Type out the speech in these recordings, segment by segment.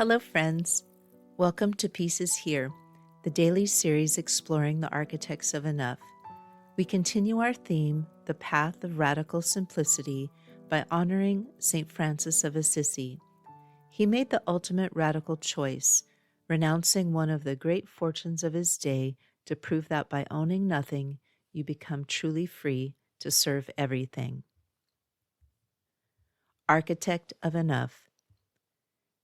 Hello, friends. Welcome to Pieces Here, the daily series exploring the architects of enough. We continue our theme, The Path of Radical Simplicity, by honoring Saint Francis of Assisi. He made the ultimate radical choice, renouncing one of the great fortunes of his day to prove that by owning nothing, you become truly free to serve everything. Architect of Enough.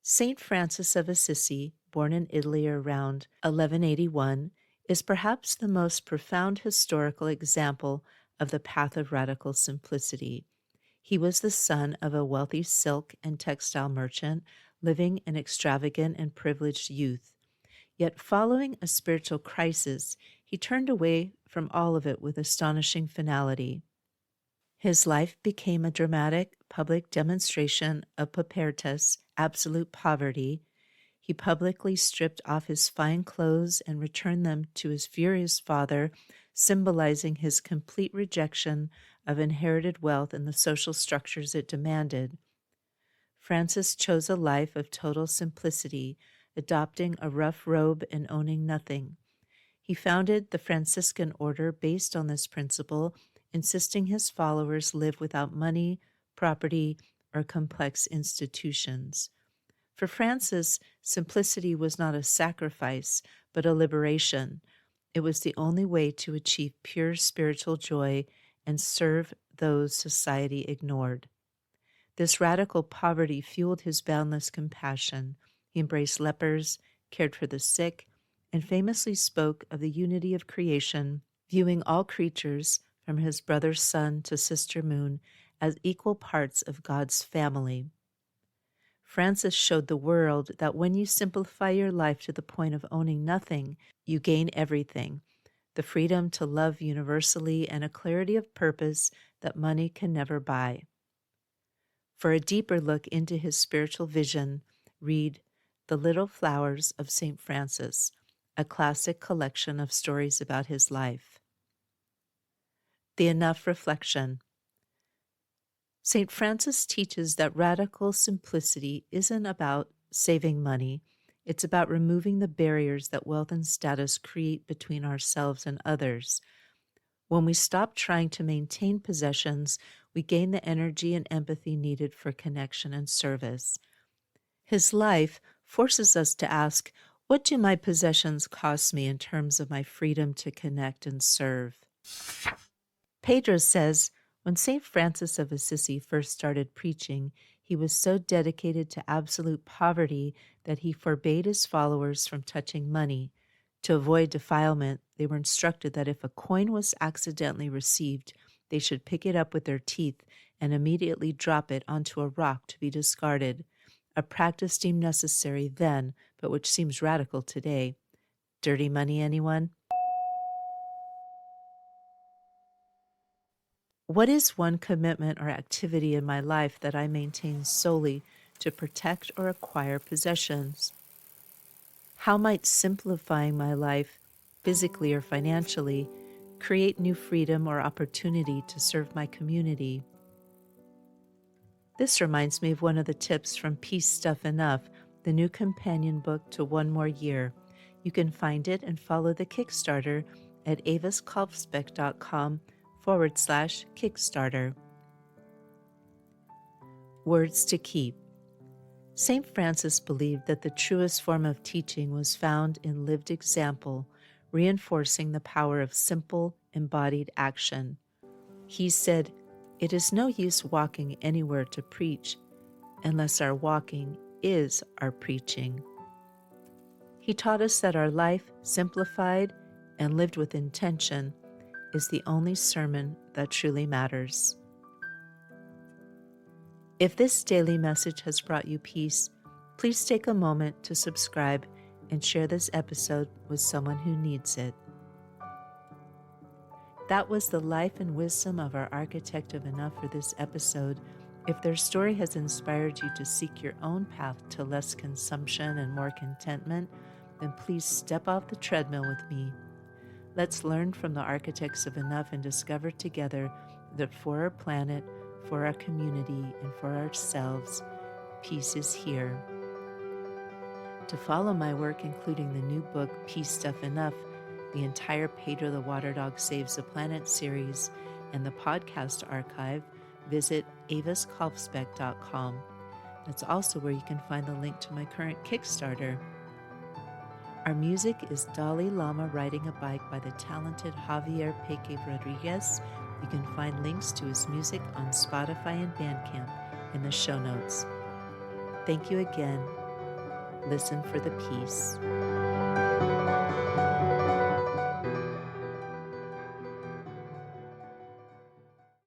Saint Francis of Assisi, born in Italy around 1181, is perhaps the most profound historical example of the path of radical simplicity. He was the son of a wealthy silk and textile merchant living an extravagant and privileged youth. Yet following a spiritual crisis, he turned away from all of it with astonishing finality. His life became a dramatic public demonstration of paupertas, absolute poverty. He publicly stripped off his fine clothes and returned them to his furious father, symbolizing his complete rejection of inherited wealth and the social structures it demanded. Francis chose a life of total simplicity, adopting a rough robe and owning nothing. He founded the Franciscan order based on this principle, insisting his followers live without money, property, or complex institutions. For Francis, simplicity was not a sacrifice, but a liberation. It was the only way to achieve pure spiritual joy and serve those society ignored. This radical poverty fueled his boundless compassion. He embraced lepers, cared for the sick, and famously spoke of the unity of creation, viewing all creatures, from his brother's sun to sister moon, as equal parts of God's family. Francis showed the world that when you simplify your life to the point of owning nothing, you gain everything: the freedom to love universally and a clarity of purpose that money can never buy. For a deeper look into his spiritual vision, read The Little Flowers of Saint Francis, a classic collection of stories about his life. The Enough Reflection. Saint Francis teaches that radical simplicity isn't about saving money. It's about removing the barriers that wealth and status create between ourselves and others. When we stop trying to maintain possessions, we gain the energy and empathy needed for connection and service. His life forces us to ask, what do my possessions cost me in terms of my freedom to connect and serve? Pedro says, when Saint Francis of Assisi first started preaching, he was so dedicated to absolute poverty that he forbade his followers from touching money. To avoid defilement, they were instructed that if a coin was accidentally received, they should pick it up with their teeth and immediately drop it onto a rock to be discarded, a practice deemed necessary then, but which seems radical today. Dirty money, anyone? What is one commitment or activity in my life that I maintain solely to protect or acquire possessions? How might simplifying my life, physically or financially, create new freedom or opportunity to serve my community? This reminds me of one of the tips from Peace Stuff Enough, the new companion book to One More Year. You can find it and follow the Kickstarter at avaskalfsbeck.com/Kickstarter. Words to keep. Saint Francis believed that the truest form of teaching was found in lived example, reinforcing the power of simple, embodied action. He said, "It is no use walking anywhere to preach unless our walking is our preaching." He taught us that our life, simplified and lived with intention, is the only sermon that truly matters. If this daily message has brought you peace, please take a moment to subscribe and share this episode with someone who needs it. That was the life and wisdom of our architect of enough for this episode. If their story has inspired you to seek your own path to less consumption and more contentment, then please step off the treadmill with me. Let's learn from the architects of enough and discover together that for our planet, for our community, and for ourselves, peace is here. To follow my work, including the new book, Peace Stuff Enough, the entire Pedro the Water Dog Saves the Planet series, and the podcast archive, visit avaskalfsbeck.com. That's also where you can find the link to my current Kickstarter. Our music is Dalai Lama Riding a Bike by the talented Javier Peque Rodriguez. You can find links to his music on Spotify and Bandcamp in the show notes. Thank you again. Listen for the peace.